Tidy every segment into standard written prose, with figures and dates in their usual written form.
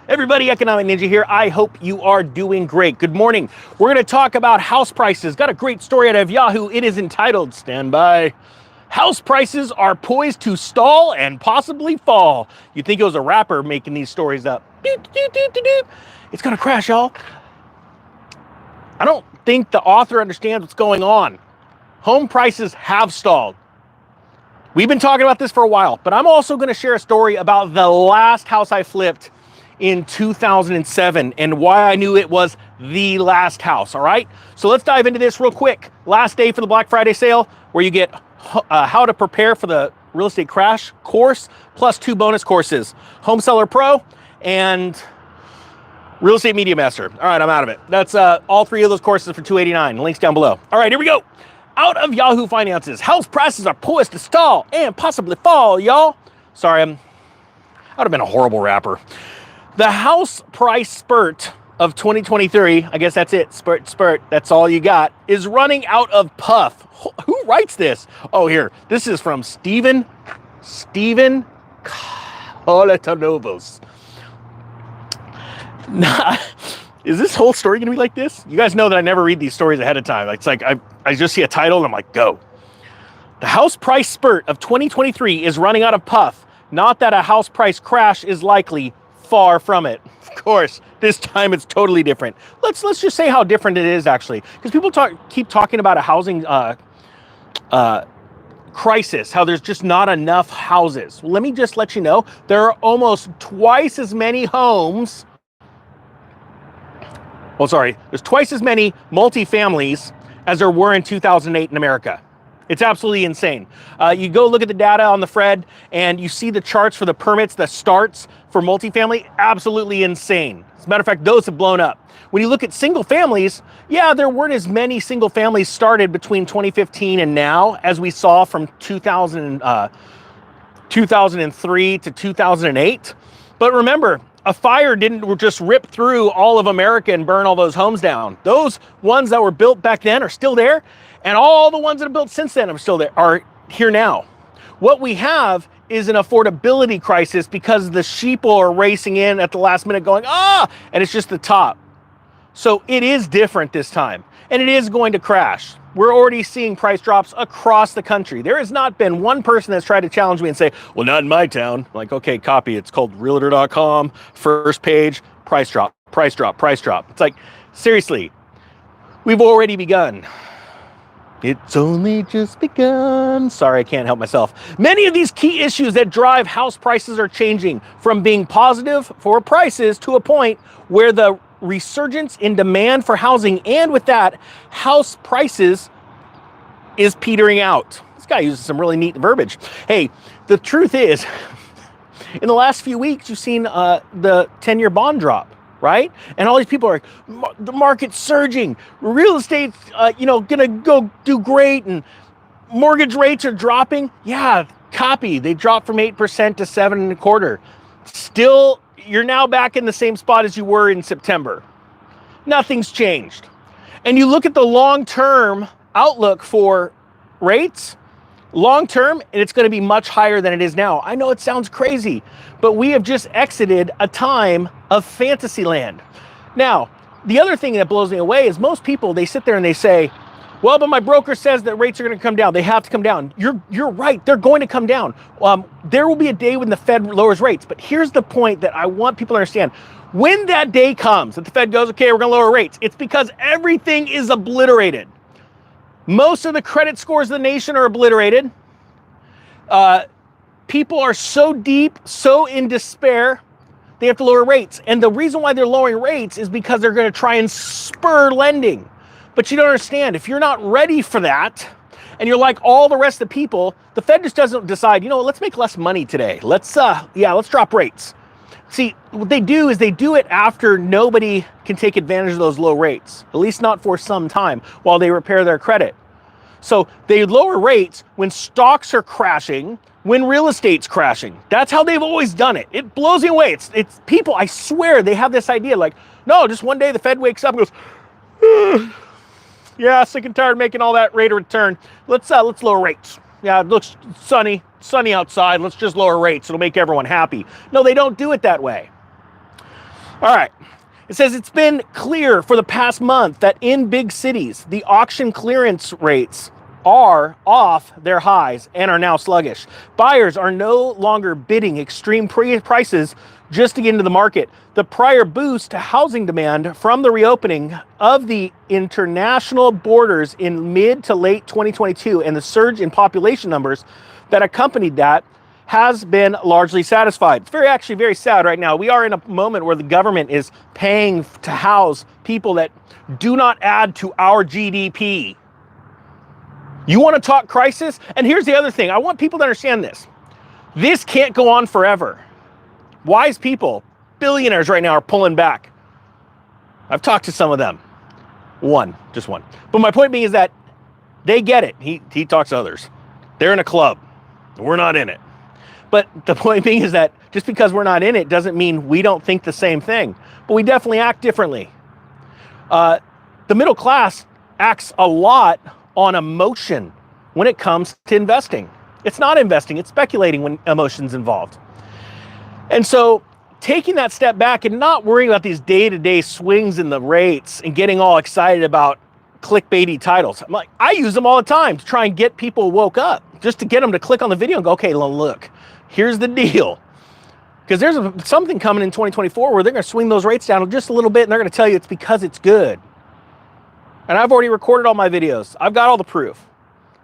Everybody, Economic Ninja here. I hope you are doing great. Good morning. We're going to talk about house prices. Got a great story out of Yahoo. It is entitled, stand by, House Prices Are Poised to Stall and Possibly Fall. You'd think it was a rapper making these stories up. It's going to crash, y'all. I don't think the author understands what's going on. Home prices have stalled. We've been talking about this for a while, but I'm also going to share a story about the last house I flipped in 2007 and why I knew it was the last house. All right, so let's dive into this real quick. Last day for the Black Friday sale, where you get how to prepare for the real estate crash course, plus 2 bonus courses, Home Seller Pro and Real Estate Media Master. All right, I'm out of it. That's all 3 of those courses for $289. Links down below. All right, here we go. Out of Yahoo Finances, house prices are poised to stall and possibly fall, y'all. Sorry, I would have been a horrible rapper. The house price spurt of 2023, I guess that's it, spurt, that's all you got, is running out of puff. Who writes this? Oh, here, this is from Steven Coletanovos. Is this whole story gonna be like this? You guys know that I never read these stories ahead of time. It's like I just see a title and I'm like, go. The house price spurt of 2023 is running out of puff. Not that a house price crash is likely. Far from it. Of course, this time it's totally different. Let's just say how different it is actually, because people keep talking about a housing crisis, how there's just not enough houses. Well, let me just let you know, there are almost twice as many homes. Oh, sorry, there's twice as many multifamilies as there were in 2008 in America. It's absolutely insane. You go look at the data on the Fred and you see the charts for the permits, the starts for multifamily, absolutely insane. As a matter of fact, those have blown up. When you look at single families, yeah, there weren't as many single families started between 2015 and now as we saw from 2003 to 2008. But remember, a fire didn't just rip through all of America and burn all those homes down. Those ones that were built back then are still there. And all the ones that are built since then are here now. What we have is an affordability crisis because the sheeple are racing in at the last minute going, and it's just the top. So it is different this time, and it is going to crash. We're already seeing price drops across the country. There has not been one person that's tried to challenge me and say, well, not in my town. I'm like, okay, copy. It's called realtor.com, first page, price drop, price drop, price drop. It's like, seriously, we've already begun. It's only just begun. Sorry, I can't help myself. Many of these key issues that drive house prices are changing from being positive for prices to a point where the resurgence in demand for housing and with that, house prices is petering out. This guy uses some really neat verbiage. Hey, the truth is, in the last few weeks, you've seen the 10-year bond drop. Right? And all these people are, the market's surging, real estate's, gonna go do great, and mortgage rates are dropping. Yeah, copy. They dropped from 8% to 7.25%. Still, you're now back in the same spot as you were in September. Nothing's changed. And you look at the long-term outlook for rates, long-term, and it's going to be much higher than it is now. I know it sounds crazy, but we have just exited a time of fantasy land. Now, the other thing that blows me away is most people, they sit there and they say, well, but my broker says that rates are going to come down. They have to come down. You're right. They're going to come down. There will be a day when the Fed lowers rates. But here's the point that I want people to understand. When that day comes, that the Fed goes, okay, we're going to lower rates, it's because everything is obliterated. Most of the credit scores of the nation are obliterated. People are so deep, so in despair, they have to lower rates. And the reason why they're lowering rates is because they're going to try and spur lending. But you don't understand, if you're not ready for that, and you're like all the rest of the people, the Fed just doesn't decide, you know what, let's make less money today. Let's drop rates. See, what they do is they do it after nobody can take advantage of those low rates, at least not for some time, while they repair their credit. So they lower rates when stocks are crashing, when real estate's crashing. That's how they've always done it. It blows me away. It's people, I swear, they have this idea like, no, just one day the Fed wakes up and goes, yeah, sick and tired of making all that rate of return. Let's lower rates. Yeah, it looks sunny outside. Let's just lower rates. It'll make everyone happy. No, they don't do it that way. All right. It says it's been clear for the past month that in big cities, the auction clearance rates are off their highs and are now sluggish. Buyers are no longer bidding extreme prices just to get into the market. The prior boost to housing demand from the reopening of the international borders in mid to late 2022 and the surge in population numbers that accompanied that has been largely satisfied. It's actually very sad right now. We are in a moment where the government is paying to house people that do not add to our GDP. You want to talk crisis? And here's the other thing. I want people to understand this. This can't go on forever. Wise people, billionaires right now are pulling back. I've talked to some of them. Just one. But my point being is that they get it. He talks to others. They're in a club. We're not in it. But the point being is that just because we're not in it doesn't mean we don't think the same thing. But we definitely act differently. The middle class acts a lot on emotion when it comes to investing. It's not investing, it's speculating when emotion's involved. And so taking that step back and not worrying about these day-to-day swings in the rates and getting all excited about clickbaity titles. I use them all the time to try and get people woke up, just to get them to click on the video and go, okay, look, here's the deal. Because there's something coming in 2024 where they're going to swing those rates down just a little bit and they're going to tell you it's because it's good. And I've already recorded all my videos. I've got all the proof,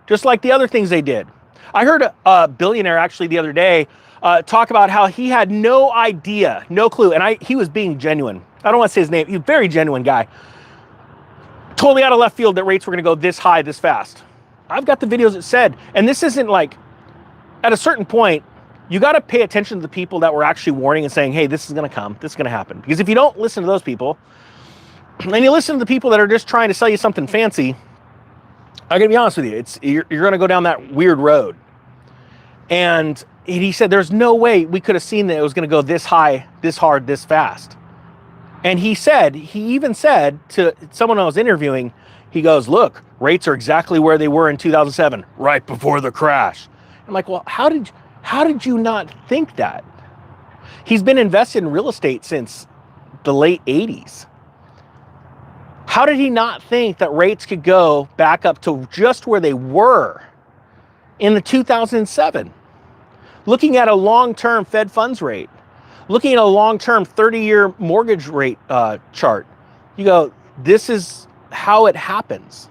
just like the other things they did. I heard a billionaire actually the other day talk about how he had no idea, no clue, and he was being genuine. I don't want to say his name. He's a very genuine guy. Totally out of left field that rates were going to go this high, this fast. I've got the videos that said, and this isn't like, at a certain point, you got to pay attention to the people that were actually warning and saying, hey, this is going to come, this is going to happen. Because if you don't listen to those people, and you listen to the people that are just trying to sell you something fancy, I'm going to be honest with you, you're going to go down that weird road. And he said, there's no way we could have seen that it was going to go this high, this hard, this fast. And he even said to someone I was interviewing, he goes, look, rates are exactly where they were in 2007, right before the crash. I'm like, well, how did you not think that? He's been invested in real estate since the late 80s. How did he not think that rates could go back up to just where they were in the 2007? Looking at a long-term Fed funds rate, looking at a long-term 30-year mortgage rate chart, you go, this is how it happens.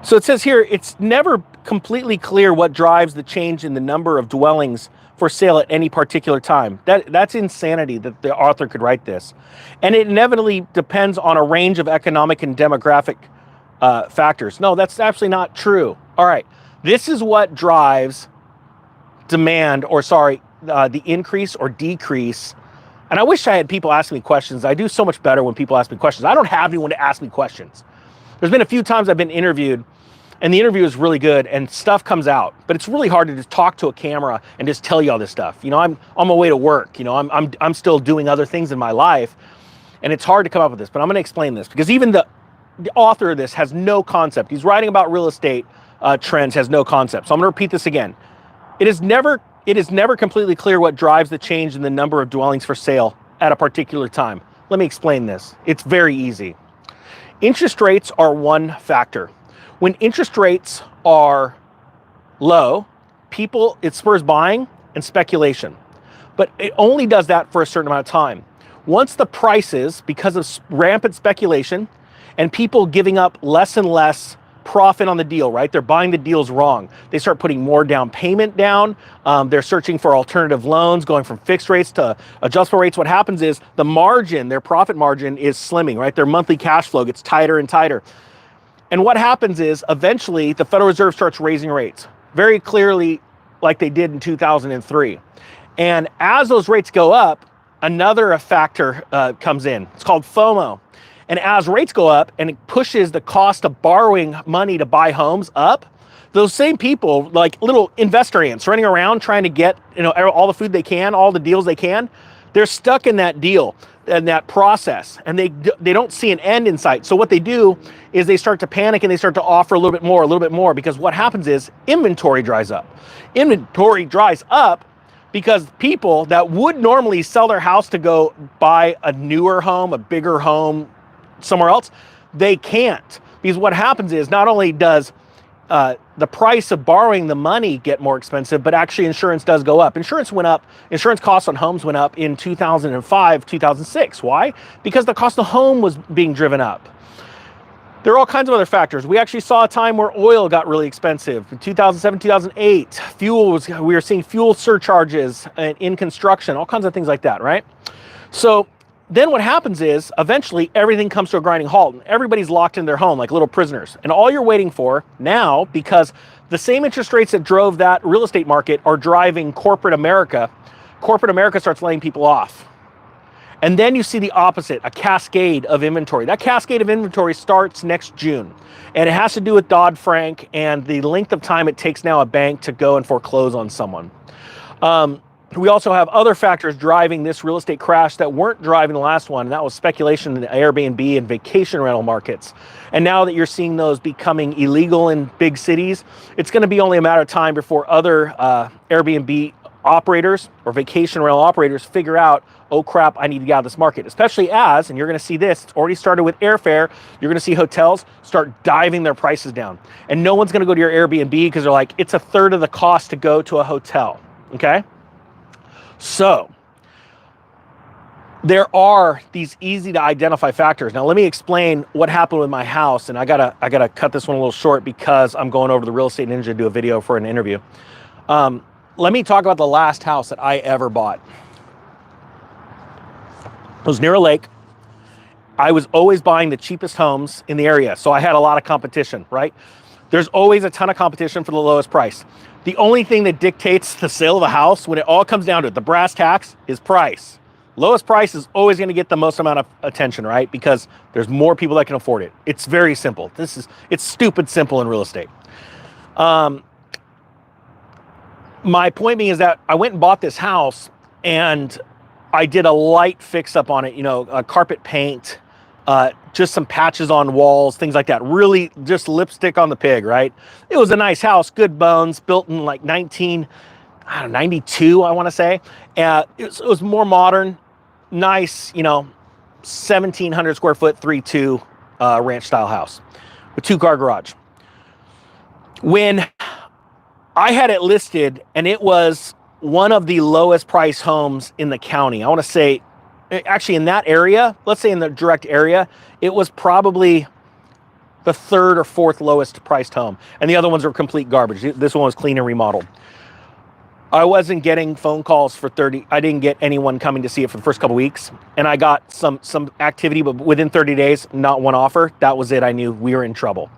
So it says here, it's never completely clear what drives the change in the number of dwellings for sale at any particular time. That's insanity that the author could write this. And it inevitably depends on a range of economic and demographic factors. No, that's absolutely not true. All right, this is what drives demand, the increase or decrease. And I wish I had people ask me questions. I do so much better when people ask me questions. I don't have anyone to ask me questions. There's been a few times I've been interviewed and the interview is really good and stuff comes out, but it's really hard to just talk to a camera and just tell you all this stuff. You know, I'm on my way to work. You know, I'm still doing other things in my life, and it's hard to come up with this. But I'm going to explain this because even the author of this has no concept. He's writing about real estate trends, has no concept. So I'm going to repeat this again. It is never completely clear what drives the change in the number of dwellings for sale at a particular time. Let me explain this. It's very easy. Interest rates are one factor. When interest rates are low, it spurs buying and speculation. But it only does that for a certain amount of time. Once the prices, because of rampant speculation and people giving up less and less profit on the deal, right? They're buying the deals wrong. They start putting more down payment down. They're searching for alternative loans, going from fixed rates to adjustable rates. What happens is the margin, their profit margin is slimming, right? Their monthly cash flow gets tighter and tighter. And what happens is eventually the Federal Reserve starts raising rates very clearly like they did in 2003. And as those rates go up, another factor comes in. It's called FOMO. And as rates go up and it pushes the cost of borrowing money to buy homes up, those same people, like little investor ants running around trying to get, all the food they can, all the deals they can, they're stuck in that deal and that process, and they don't see an end in sight. So what they do is they start to panic and they start to offer a little bit more, because what happens is inventory dries up. Inventory dries up, because people that would normally sell their house to go buy a newer home, a bigger home somewhere else, they can't. Because what happens is not only does the price of borrowing the money get more expensive, but actually insurance does go up. Insurance went up. Insurance costs on homes went up in 2005, 2006. Why? Because the cost of the home was being driven up. There are all kinds of other factors. We actually saw a time where oil got really expensive. In 2007, 2008, we were seeing fuel surcharges in construction, all kinds of things like that, right? So then what happens is eventually everything comes to a grinding halt and everybody's locked in their home like little prisoners. And all you're waiting for now, because the same interest rates that drove that real estate market are driving corporate America starts laying people off. And then you see the opposite, a cascade of inventory. That cascade of inventory starts next June. And it has to do with Dodd-Frank and the length of time it takes now a bank to go and foreclose on someone. We also have other factors driving this real estate crash that weren't driving the last one, and that was speculation in the Airbnb and vacation rental markets. And now that you're seeing those becoming illegal in big cities, it's going to be only a matter of time before other Airbnb operators or vacation rental operators figure out, oh crap, I need to get out of this market. Especially as, and you're going to see this, it's already started with airfare, you're going to see hotels start diving their prices down. And no one's going to go to your Airbnb because they're like, it's a third of the cost to go to a hotel, okay? So there are these easy to identify factors. Now let me explain what happened with my house, and I gotta cut this one a little short because I'm going over to the Real Estate Ninja to do a video for an interview. Let me talk about the last house that I ever bought. It was near a lake. I was always buying the cheapest homes in the area, so I had a lot of competition, right? There's always a ton of competition for the lowest price. The only thing that dictates the sale of a house, when it all comes down to it, the brass tacks, is price. Lowest price is always going to get the most amount of attention, right? Because there's more people that can afford it. It's very simple. It's stupid simple in real estate. My point being is that I went and bought this house and I did a light fix up on it, carpet paint, just some patches on walls, things like that. Really just lipstick on the pig, right? It was a nice house, good bones, built in like 1992, I want to say. It was more modern, nice, 1,700 square foot, 3-2 ranch style house with 2-car garage. When I had it listed, and it was one of the lowest price homes in the county. I want to say, actually in that area, let's say in the direct area, it was probably the third or fourth lowest priced home. And the other ones were complete garbage. This one was clean and remodeled. I wasn't getting phone calls for 30. I didn't get anyone coming to see it for the first couple weeks. And I got some activity, but within 30 days, not one offer. That was it. I knew we were in trouble.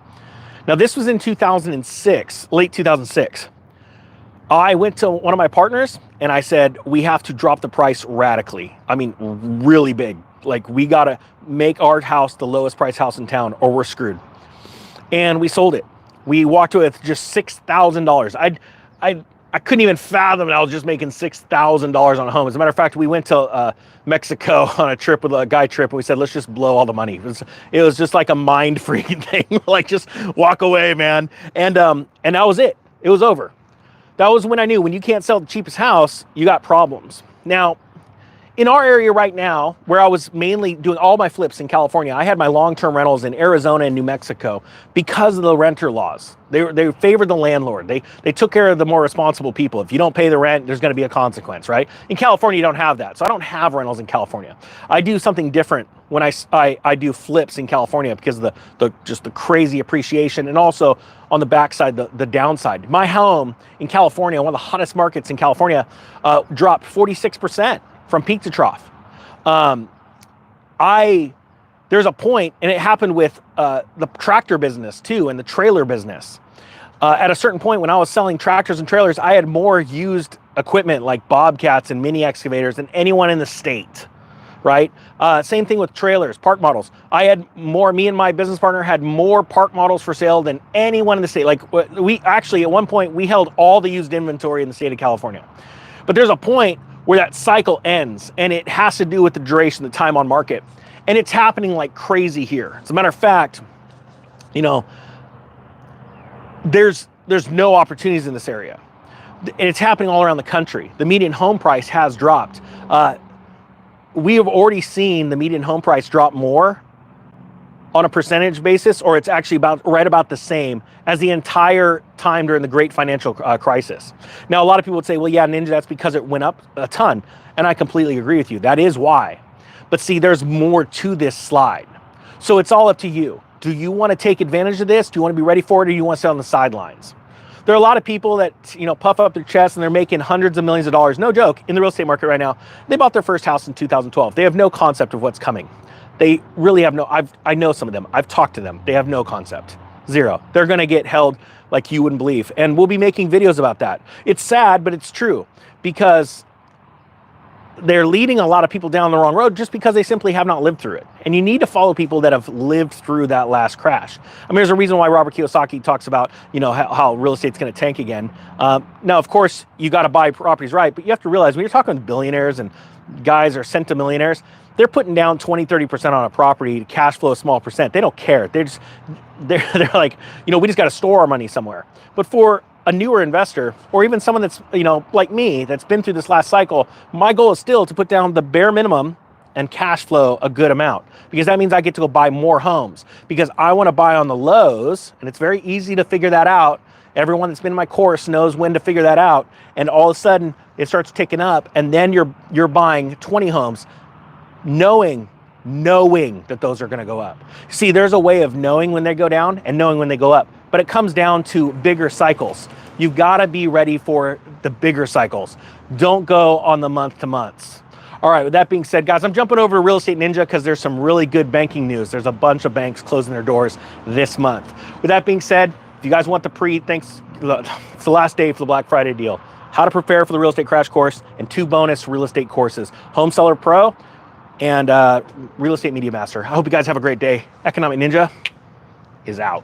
Now this was in 2006, late 2006. I went to one of my partners and I said, we have to drop the price radically. I mean, really big. Like, we got to make our house the lowest price house in town or we're screwed. And we sold it. We walked away with just $6,000. I couldn't even fathom that I was just making $6,000 on a home. As a matter of fact, we went to Mexico on a trip with a guy trip, and we said, let's just blow all the money. It was just like a mind freaking thing. Like, just walk away, man. And that was it. It was over. That was when I knew when you can't sell the cheapest house, you got problems. Now, in our area right now, where I was mainly doing all my flips in California, I had my long-term rentals in Arizona and New Mexico because of the renter laws. They favored the landlord. They took care of the more responsible people. If you don't pay the rent, there's going to be a consequence, right? In California, you don't have that. So I don't have rentals in California. I do something different when I do flips in California because of the crazy appreciation, and also on the backside, the downside. My home in California, one of the hottest markets in California, dropped 46%. From peak to trough. There's a point, and it happened with the tractor business too, and the trailer business. At a certain point, when I was selling tractors and trailers, I had more used equipment like bobcats and mini excavators than anyone in the state, right? Same thing with trailers, park models. Me and my business partner had more park models for sale than anyone in the state. Like, we actually, at one point, we held all the used inventory in the state of California. But there's a point where that cycle ends, and it has to do with the duration, the time on market. And it's happening like crazy here. As a matter of fact, there's no opportunities in this area. It's happening all around the country. The median home price has dropped. We have already seen the median home price drop more on a percentage basis, or it's actually right about the same as the entire time during the great financial crisis. Now, a lot of people would say, well, yeah, Ninja, that's because it went up a ton. And I completely agree with you. That is why. But see, there's more to this slide. So it's all up to you. Do you want to take advantage of this? Do you want to be ready for it, or do you want to sit on the sidelines? There are a lot of people that, puff up their chest and they're making hundreds of millions of dollars. No joke, in the real estate market right now. They bought their first house in 2012. They have no concept of what's coming. They really have I know some of them. I've talked to them. They have no concept. Zero. They're going to get held like you wouldn't believe. And we'll be making videos about that. It's sad, but it's true, because they're leading a lot of people down the wrong road just because they simply have not lived through it. And you need to follow people that have lived through that last crash. I mean, there's a reason why Robert Kiyosaki talks about, how real estate's going to tank again. Now, of course, you got to buy properties right, but you have to realize when you're talking with billionaires and guys or centimillionaires, they're putting down 20-30% on a property to cash flow a small percent. They don't care. They're like, we just got to store our money somewhere. But for a newer investor, or even someone that's, like me, that's been through this last cycle, my goal is still to put down the bare minimum and cash flow a good amount, because that means I get to go buy more homes, because I want to buy on the lows, and it's very easy to figure that out. Everyone that's been in my course knows when to figure that out, and all of a sudden it starts ticking up, and then you're buying 20 homes, knowing that those are going to go up. See, there's a way of knowing when they go down and knowing when they go up, but it comes down to bigger cycles. You've got to be ready for the bigger cycles. Don't go on the month to months. All right, with that being said, guys, I'm jumping over to Real Estate Ninja because there's some really good banking news. There's a bunch of banks closing their doors this month. With that being said, if you guys want the it's the last day for the Black Friday deal. How to prepare for the real estate crash course, and 2 bonus real estate courses, Home Seller Pro and Real Estate Media Master. I hope you guys have a great day. Economic Ninja is out.